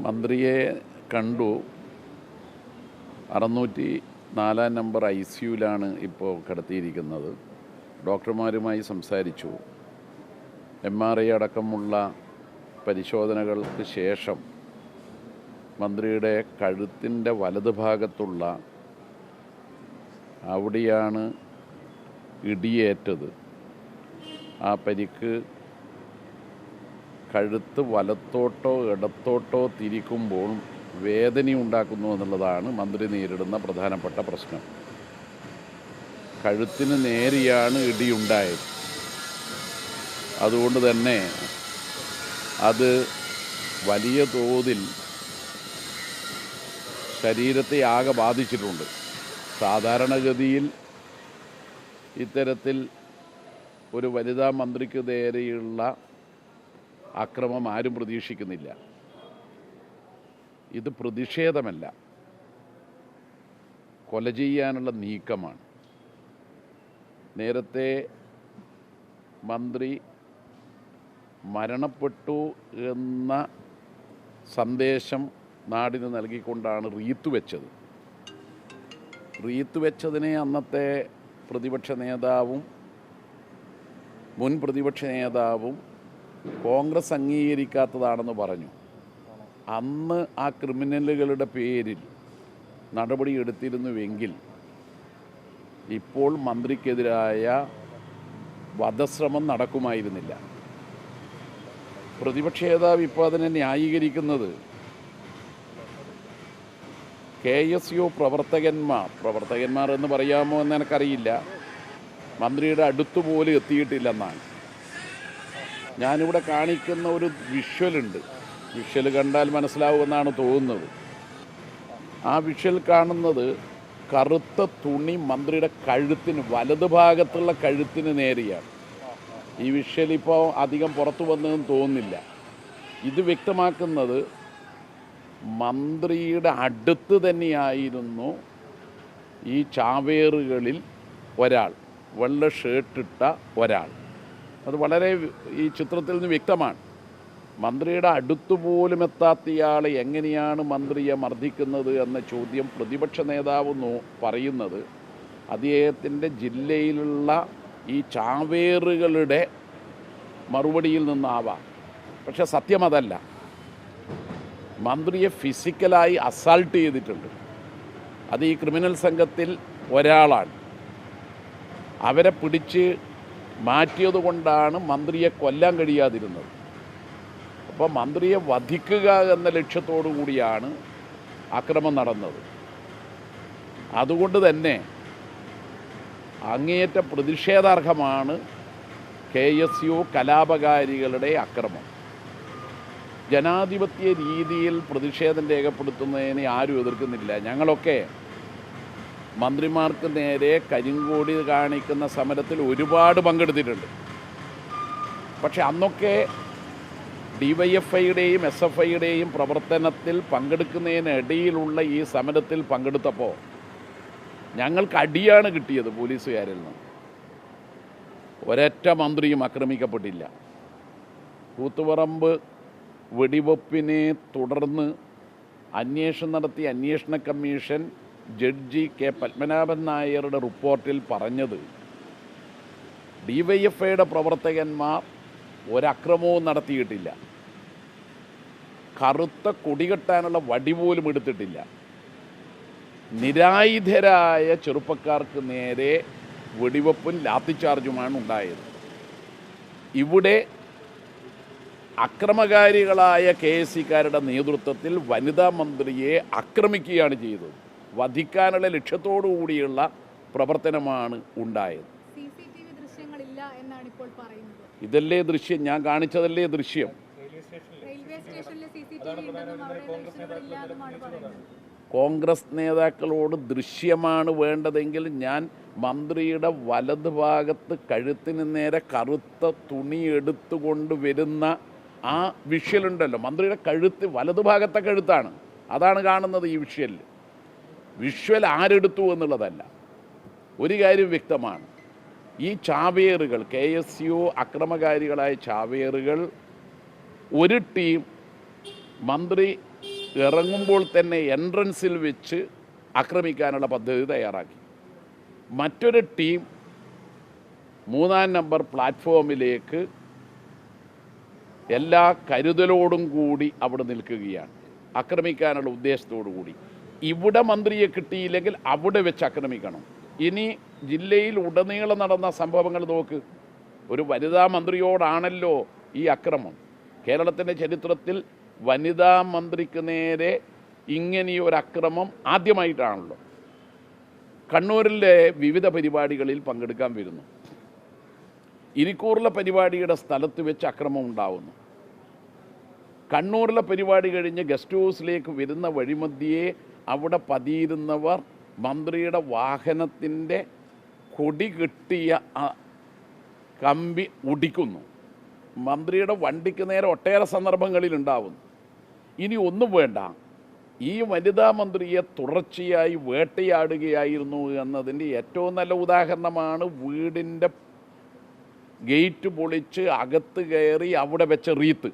മന്ത്രിയെ കണ്ടു. 604 നമ്പർ ICUവിലാണ് ഇപ്പോൾ കിടത്തിയിരിക്കുന്നത്. ഡോക്ടർമാരുമായി സംസാരിച്ചു. MRI അടക്കമുള്ള പരിശോധനകൾക്ക് ശേഷം മന്ത്രിയുടെ കഴുത്തിൻ്റെ വലതുഭാഗത്തുള്ള അവിടെയാണ് ഇടിയേറ്റത്. ആ പരിക്ക് കഴുത്ത് വലത്തോട്ടോ ഇടത്തോട്ടോ തിരിക്കുമ്പോൾ വേദനയുണ്ടാക്കുന്നു എന്നുള്ളതാണ് മന്ത്രി നേരിടുന്ന പ്രധാനപ്പെട്ട പ്രശ്നം. കഴുത്തിന് നേരെയാണ് ഇടിയുണ്ടായത്. അതുകൊണ്ട് തന്നെ അത് വലിയ തോതിൽ ശരീരത്തെ ആകെ ബാധിച്ചിട്ടുണ്ട്. സാധാരണഗതിയിൽ ഇത്തരത്തിൽ ഒരു വനിതാ മന്ത്രിക്ക് നേരെയുള്ള അക്രമം ആരും പ്രതീക്ഷിക്കുന്നില്ല. ഇത് പ്രതിഷേധമല്ല, കൊല ചെയ്യാനുള്ള നീക്കമാണ്. നേരത്തെ മന്ത്രി മരണപ്പെട്ടു എന്ന സന്ദേശം നാടിന് നൽകിക്കൊണ്ടാണ് റീത്ത് വെച്ചത്. റീത്ത് വെച്ചതിനെ അന്നത്തെ പ്രതിപക്ഷ നേതാവും മുൻ പ്രതിപക്ഷ നേതാവും കോൺഗ്രസ് അംഗീകരിക്കാത്തതാണെന്ന് പറഞ്ഞു. അന്ന് ആ ക്രിമിനലുകളുടെ പേരിൽ നടപടി എടുത്തിരുന്നുവെങ്കിൽ ഇപ്പോൾ മന്ത്രിക്കെതിരായ വധശ്രമം നടക്കുമായിരുന്നില്ല. പ്രതിപക്ഷ നേതാവ് ഇപ്പോൾ അതിനെ ന്യായീകരിക്കുന്നത് KSU പ്രവർത്തകന്മാർ എന്ന് പറയാമോ എന്ന് എനിക്കറിയില്ല, മന്ത്രിയുടെ അടുത്തുപോലും എത്തിയിട്ടില്ലെന്നാണ്. ഞാനിവിടെ കാണിക്കുന്ന ഒരു വിഷ്വലുണ്ട്. വിഷ്വൽ കണ്ടാൽ മനസ്സിലാവുമെന്നാണ് തോന്നുന്നത്. ആ വിഷ്വൽ കാണുന്നത് കറുത്ത തുണി മന്ത്രിയുടെ കഴുത്തിന് വലതുഭാഗത്തുള്ള കഴുത്തിന് നേരെയാണ്. ഈ വിഷ്വൽ ഇപ്പോൾ അധികം പുറത്തു വന്നതെന്ന് തോന്നുന്നില്ല. ഇത് വ്യക്തമാക്കുന്നത് മന്ത്രിയുടെ അടുത്ത് തന്നെയായിരുന്നു ഈ ചാവേറുകളിൽ ഒരാൾ, വെള്ള ഷർട്ടിട്ട ഒരാൾ. അത് വളരെ ഈ ചിത്രത്തിൽ നിന്ന് വ്യക്തമാണ്. മന്ത്രിയുടെ അടുത്തുപോലും എത്താത്ത ഇയാളെ എങ്ങനെയാണ് മന്ത്രിയെ മർദ്ദിക്കുന്നത് എന്ന ചോദ്യം പ്രതിപക്ഷ നേതാവ് പറയുന്നത് അദ്ദേഹത്തിൻ്റെ ജില്ലയിലുള്ള ഈ ചാവേറുകളുടെ മറുപടിയിൽ നിന്നാവാം. പക്ഷെ സത്യം അതല്ല. മന്ത്രിയെ ഫിസിക്കലായി അസാൾട്ട് ചെയ്തിട്ടുണ്ട്. അത് ഈ ക്രിമിനൽ സംഘത്തിൽ ഒരാളാണ്. അവരെ പിടിച്ച് മാറ്റിയതുകൊണ്ടാണ് മന്ത്രിയെ കൊല്ലാൻ കഴിയാതിരുന്നത്. അപ്പോൾ മന്ത്രിയെ വധിക്കുക എന്ന ലക്ഷ്യത്തോടു കൂടിയാണ് ആക്രമണം നടന്നത്. അതുകൊണ്ട് തന്നെ അങ്ങേയറ്റ പ്രതിഷേധാർഹമാണ് KSU കലാപകാരികളുടെ അക്രമം. ജനാധിപത്യ രീതിയിൽ പ്രതിഷേധം രേഖപ്പെടുത്തുന്നതിനെ ആരും എതിർക്കുന്നില്ല. ഞങ്ങളൊക്കെ മന്ത്രിമാർക്ക് നേരെ കരിങ്കൊടി കാണിക്കുന്ന സമരത്തിൽ ഒരുപാട് പങ്കെടുത്തിട്ടുണ്ട്. പക്ഷെ അന്നൊക്കെ DYFIയുടെയും SFIയുടെയും പ്രവർത്തനത്തിൽ പങ്കെടുക്കുന്നതിനിടയിലുള്ള ഈ സമരത്തിൽ പങ്കെടുത്തപ്പോൾ ഞങ്ങൾക്ക് അടിയാണ് കിട്ടിയത് പോലീസുകാരിൽ നിന്ന്. ഒരൊറ്റ മന്ത്രിയും ആക്രമിക്കപ്പെട്ടില്ല. കൂത്തുപറമ്പ് വെടിവെപ്പിനെ തുടർന്ന് അന്വേഷണം നടത്തിയ അന്വേഷണ കമ്മീഷൻ ജഡ്ജി K. പത്മനാഭൻ നായരുടെ റിപ്പോർട്ടിൽ പറഞ്ഞത് DYFIയുടെ പ്രവർത്തകന്മാർ ഒരക്രമവും നടത്തിയിട്ടില്ല. കറുത്ത കൊടികെട്ടാനുള്ള വടി പോലും എടുത്തിട്ടില്ല. നിരായുധരായ ചെറുപ്പക്കാർക്ക് നേരെ വെടിവെപ്പും ലാത്തിച്ചാർജുമാണ് ഉണ്ടായത്. ഇവിടെ അക്രമകാരികളായ KSCക്കാരുടെ നേതൃത്വത്തിൽ വനിതാ മന്ത്രിയെ ആക്രമിക്കുകയാണ് ചെയ്തത്. വധിക്കാനുള്ള ലക്ഷ്യത്തോടു കൂടിയുള്ള പ്രവർത്തനമാണ് ഉണ്ടായത്. ഇതല്ലേ ദൃശ്യം, ഞാൻ കാണിച്ചതല്ലേ ദൃശ്യം. കോൺഗ്രസ് നേതാക്കളോട് ദൃശ്യമാണ് വേണ്ടതെങ്കിൽ ഞാൻ മന്ത്രിയുടെ വലതുഭാഗത്ത് കഴുത്തിന് നേരെ കറുത്ത തുണി എടുത്തുകൊണ്ട് വരുന്ന ആ വിഷ്വലുണ്ടല്ലോ, മന്ത്രിയുടെ കഴുത്ത് വലതുഭാഗത്തെ കഴുത്താണ്, അതാണ് കാണുന്നത് ഈ വിഷ്വലിൽ. വിഷ്വൽ ആരെടുത്തു എന്നുള്ളതല്ല. ഒരു കാര്യം വ്യക്തമാണ്, ഈ ചാവേറുകൾ KSU അക്രമകാരികളായ ചാവേറുകൾ ഒരു ടീം മന്ത്രി ഇറങ്ങുമ്പോൾ തന്നെ എൻട്രൻസിൽ വെച്ച് ആക്രമിക്കാനുള്ള പദ്ധതി തയ്യാറാക്കി. മറ്റൊരു ടീം 3-ാം നമ്പർ പ്ലാറ്റ്ഫോമിലേക്ക് എല്ലാ കരുതലോടും കൂടി അവിടെ നിൽക്കുകയാണ്, ആക്രമിക്കാനുള്ള ഉദ്ദേശത്തോടു കൂടി. ഇവിടെ മന്ത്രിയെ കിട്ടിയില്ലെങ്കിൽ അവിടെ വെച്ച് ആക്രമിക്കണം. ഇനി ജില്ലയിൽ ഉടനീളം നടന്ന സംഭവങ്ങൾ നോക്ക്. ഒരു വനിതാ മന്ത്രിയോടാണല്ലോ ഈ അക്രമം. കേരളത്തിൻ്റെ ചരിത്രത്തിൽ വനിതാ മന്ത്രിക്ക് നേരെ ഇങ്ങനെയൊരു അക്രമം ആദ്യമായിട്ടാണല്ലോ. കണ്ണൂരിലെ വിവിധ പരിപാടികളിൽ പങ്കെടുക്കാൻ വരുന്നു. ഇരിക്കൂറിലെ പരിപാടിയുടെ സ്ഥലത്ത് വെച്ച് അക്രമം ഉണ്ടാവുന്നു. കണ്ണൂരിലെ പരിപാടി കഴിഞ്ഞ് ഗസ്റ്റ് ഹൗസിലേക്ക് വരുന്ന വഴിമധ്യേ അവിടെ പതിയിരുന്നവർ മന്ത്രിയുടെ വാഹനത്തിൻ്റെ കൊടി കെട്ടിയ കമ്പി ഒടിക്കുന്നു. മന്ത്രിയുടെ വണ്ടിക്ക് നേരെ ഒട്ടേറെ സന്ദർഭങ്ങളിൽ ഉണ്ടാവുന്നു. ഇനി ഒന്നും വേണ്ട, ഈ വനിതാ മന്ത്രിയെ തുടർച്ചയായി വേട്ടയാടുകയായിരുന്നു എന്നതിൻ്റെ ഏറ്റവും നല്ല ഉദാഹരണമാണ് വീടിൻ്റെ ഗേറ്റ് പൊളിച്ച് അകത്ത് കയറി അവിടെ വെച്ച റീത്ത്.